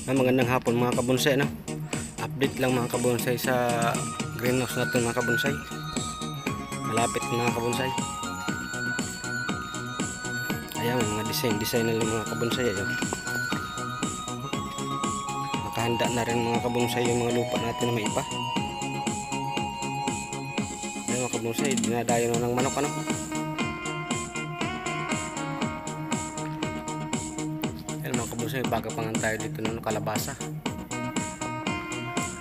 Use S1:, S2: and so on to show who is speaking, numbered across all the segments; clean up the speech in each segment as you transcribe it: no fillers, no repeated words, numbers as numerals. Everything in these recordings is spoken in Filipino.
S1: Magandang hapon mga kabonsay, no? Update lang mga kabonsay sa greenhouse natin mga kabonsay. Malapit mga kabonsay. Ayan mga design na mga kabonsay. Ayan. Nakahanda na rin mga kabonsay yung mga lupa natin na may ipa. Ayan mga kabonsay, dinadayo na ng manok, ano? Ayan mga kabonsay, baga pangan tayo dito ng kalabasa.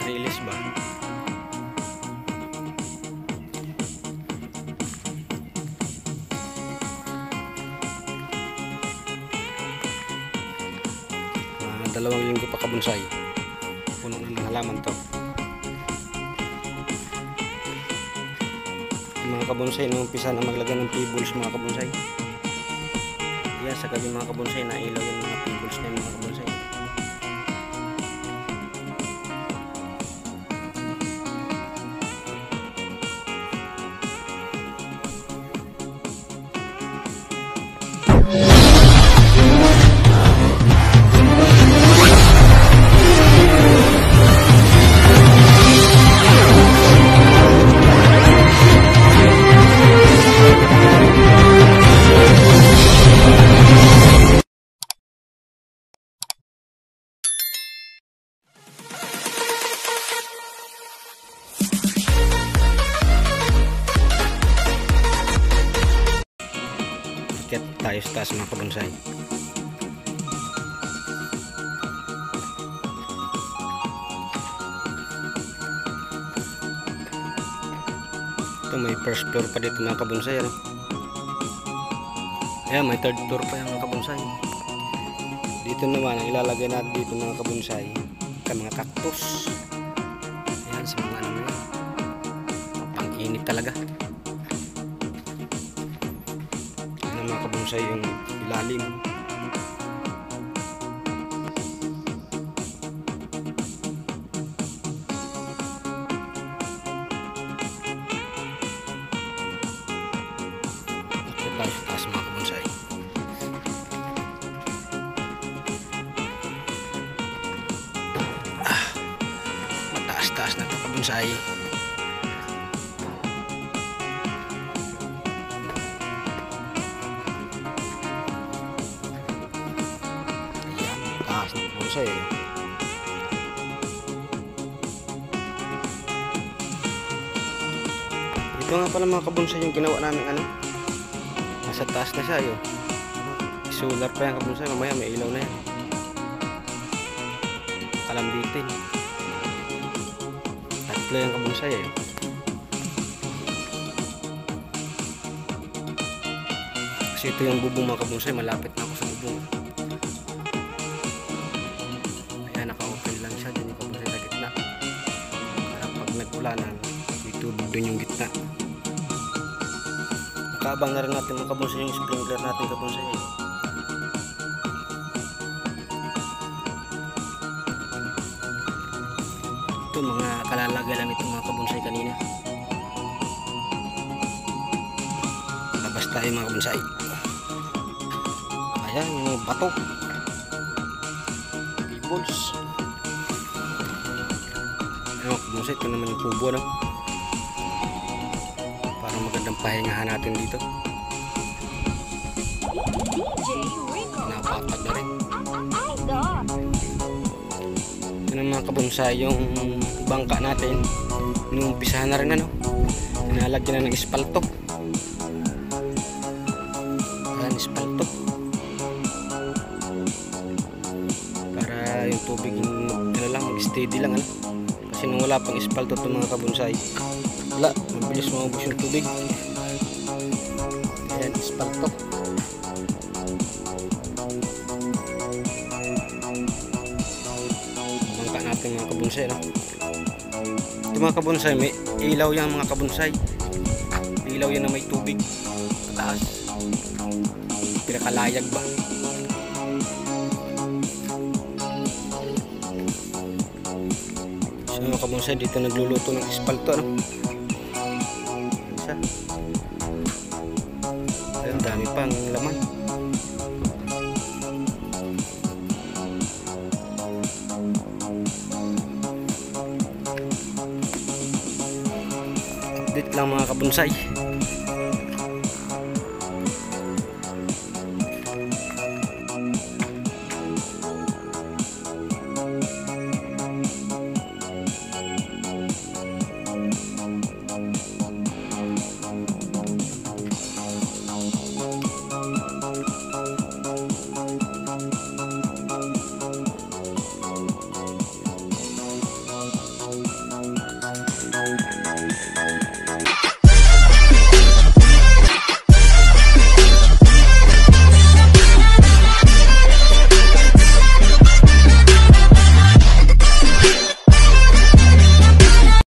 S1: Release ba? Dalawang linggo pa kabonsay. Puno na ng halaman to. Mga kabonsay, nung umpisa na maglagay ng pebbles mga kabonsay. Yan, sa gabi mga kabonsay, nailaw yung mga pebbles na yung mga kabonsay. Tayo sa taas mga kabonsay. Ito may first floor pa dito mga kabonsay, ano? Ayan, may third floor pa yung mga kabonsay. Dito naman ang ilalagay natin dito mga kabonsay ka mga cactus. Ayan, sa mga ano na pang-init talaga. Mga kabonsay yung ilalim. Ito tayo sa taas mga kabonsay. Mataas-taas na ito kabonsay. Bonsai. Ito nga pala mga kabonsay yung ginawa namin, ano, nasa taas na siya yun. Solar pa yung kabonsay, mamaya may ilaw na yan. Kalambitin. Tatlo yung kabonsay eh. Kasi ito yung bubong mga kabonsay, malapit na ako sa bubong. Nagulanan dito doon yung gitna. Makaabang na rin natin mga kabonsay yung sprinkler natin kabonsay. Ito mga kalalagay lang itong mga kabonsay kanina. Labas tayo mga kabonsay. Ayan yung bato, pebbles. Kabonsay, ito naman yung kubo, no? Para magandang pahingahan natin dito. Napatag na rin. Ito na mga kabonsay yung bangka natin. Inumpisahan na rin, ano? Inalagyan na ng espalto. Ayan, espalto. Para yung tubig ano lang, mag-steady lang, ano? Kasi nung wala pang espalto ito mga kabonsay, wala, mabilis maubos yung tubig. Ayan, espalto. Bangka natin mga kabonsay, no? Ito mga kabonsay, may ilaw yan mga kabonsay. Ilaw yan na may tubig pataas. Pinakalayag ba? Mga kabonsay, dito nagluluto ng espalto, no? Isa. Ayun, dami pang laman. Update lang mga kabonsay.